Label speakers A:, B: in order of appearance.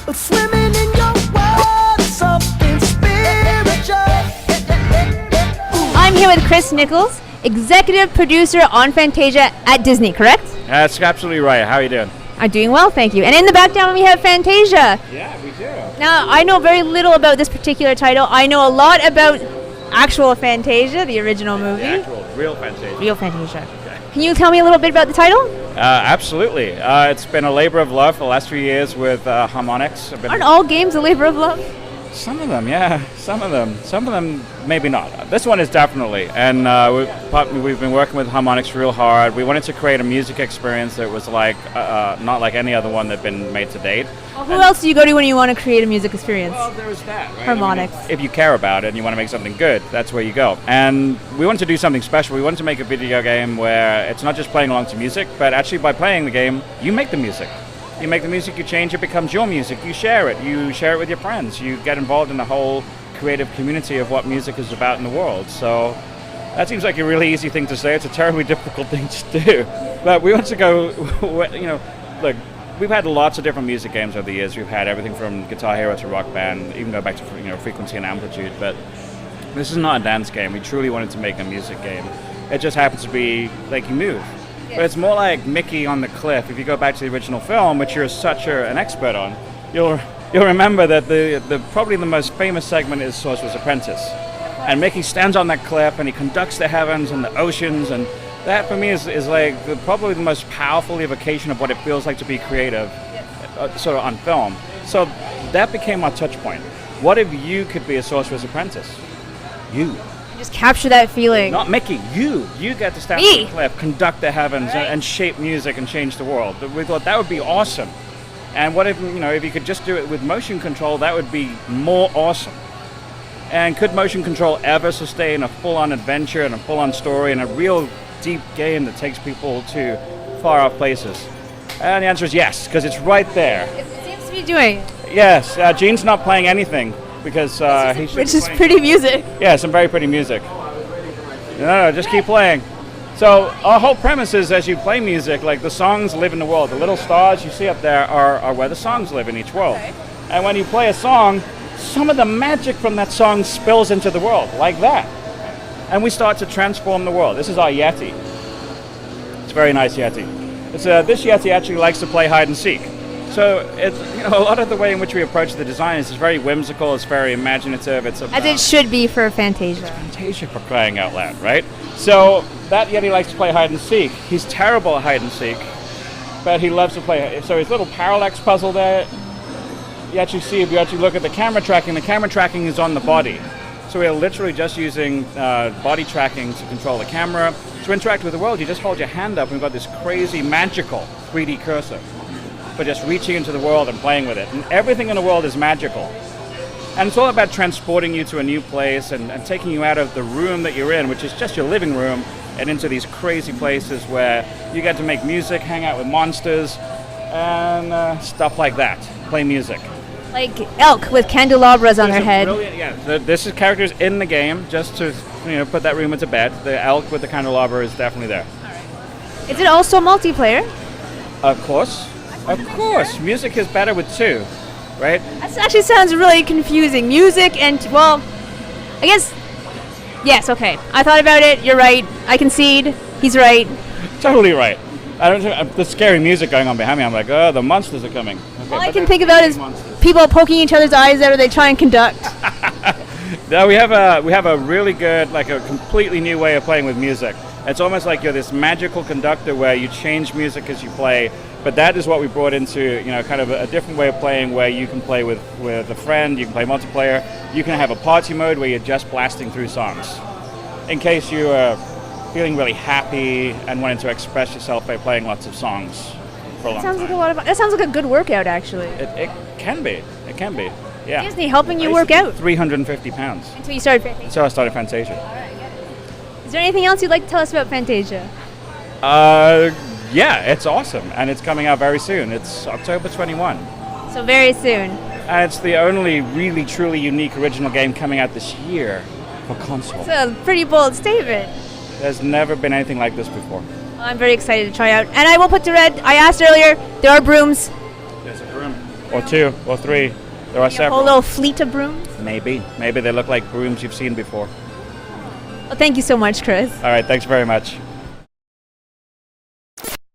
A: Swimming in your world, something spiritual.
B: I'm here with Chris Nichols, executive producer on Fantasia at Disney, correct?
C: That's absolutely right. How are you doing?
B: I'm doing well, thank you. And in the background we have Fantasia.
C: Yeah, we do.
B: Now, I know very little about this particular title. I know a lot about actual Fantasia, the original movie.
C: The actual, real Fantasia.
B: Real Fantasia. Okay. Can you tell me a little bit about the title?
C: Absolutely. It's been a labor of love for the last few years with harmonics.
B: Aren't all games a labor of love?
C: Some of them, yeah. Some of them, maybe not. This one is definitely. And we've been working with harmonics real hard. We wanted to create a music experience that was like not like any other one that's been made to date.
B: Well, who else do you go to when you want to create a music experience?
C: Well, there's that, right?
B: Harmonics.
C: I mean, if you care about it and you want to make something good, that's where you go. And we wanted to do something special. We wanted to make a video game where it's not just playing along to music, but actually by playing the game, you make the music. You make the music, you change, it becomes your music. You share it with your friends. You get involved in the whole creative community of what music is about in the world. So that seems like a really easy thing to say. It's a terribly difficult thing to do. But we want to go, look, we've had lots of different music games over the years. We've had everything from Guitar Hero to Rock Band, even go back to Frequency and Amplitude. But this is not a dance game. We truly wanted to make a music game. It just happens to be like you move. But it's more like Mickey on the cliff. If you go back to the original film, which you're such an expert on, you'll remember that the probably the most famous segment is Sorcerer's Apprentice. And Mickey stands on that cliff and he conducts the heavens and the oceans, and that for me is like probably the most powerful evocation of what it feels like to be creative, sort of on film. So that became our touch point. What if you could be a Sorcerer's Apprentice? You.
B: Just capture that feeling.
C: Not Mickey, you get to stand on the cliff, conduct the heavens, and shape music and change the world. But we thought that would be awesome. And what if you could just do it with motion control, that would be more awesome. And could motion control ever sustain a full-on adventure and a full-on story and a real deep game that takes people to far-off places? And the answer is yes, because it's right there.
B: It seems to be doing.
C: Yes, Gene's not playing anything. Because
B: which is pretty music.
C: Yeah, some very pretty music. No, just keep playing. So our whole premise is, as you play music, like the songs live in the world. The little stars you see up there are where the songs live in each world. Okay. And when you play a song, some of the magic from that song spills into the world, like that. And we start to transform the world. This is our Yeti. It's a very nice Yeti. This Yeti actually likes to play hide and seek. So it's a lot of the way in which we approach the design is very whimsical. It's very imaginative. It's
B: as it should be for Fantasia.
C: It's Fantasia, for crying out loud, right? So that Yeti likes to play hide and seek. He's terrible at hide and seek, but he loves to play. So his little parallax puzzle there. You actually see, if you actually look at the camera tracking is on the body. So we're literally just using body tracking to control the camera. To interact with the world, you just hold your hand up, and we've got this crazy magical 3D cursor. But just reaching into the world and playing with it. And everything in the world is magical. And it's all about transporting you to a new place and taking you out of the room that you're in, which is just your living room, and into these crazy places where you get to make music, hang out with monsters, and stuff like that. Play music.
B: Like elk with candelabras on their head.
C: Yeah, this is characters in the game, just to put that rumor to bed. The elk with the candelabra is definitely there.
B: All right. Is it also multiplayer?
C: Of course. Of course, music is better with two, right?
B: That actually sounds really confusing. Music and, well, I guess, yes, okay. I thought about it, you're right. I concede, he's right.
C: Totally right. The scary music going on behind me, I'm like, oh, the monsters are coming. Okay,
B: all I can think about is people poking each other's eyes out as they try and conduct.
C: No, we have a really good, like a completely new way of playing with music. It's almost like you're this magical conductor where you change music as you play. But that is what we brought into, kind of a different way of playing, where you can play with a friend, you can play multiplayer, you can have a party mode where you're just blasting through songs. In case you are feeling really happy and wanting to express yourself by playing lots of songs for a long time.
B: That sounds like a good workout, actually.
C: It can be. It can be. Yeah.
B: Disney helping you work out.
C: 350 pounds.
B: Until you started Fantasia.
C: So I started Fantasia.
B: All right, got it. Is there anything else you'd like to tell us about Fantasia?
C: Yeah, it's awesome, and it's coming out very soon. It's October 21.
B: So very soon.
C: And it's the only really, truly unique original game coming out this year for console.
B: It's a pretty bold statement.
C: There's never been anything like this before.
B: Well, I'm very excited to try out. And I will put to red, I asked earlier, there are brooms.
C: There's a broom. or 2 or 3. There are
B: A whole
C: several.
B: little fleet of brooms.
C: Maybe they look like brooms you've seen before.
B: Well, thank you so much, Chris.
C: All right, thanks very much.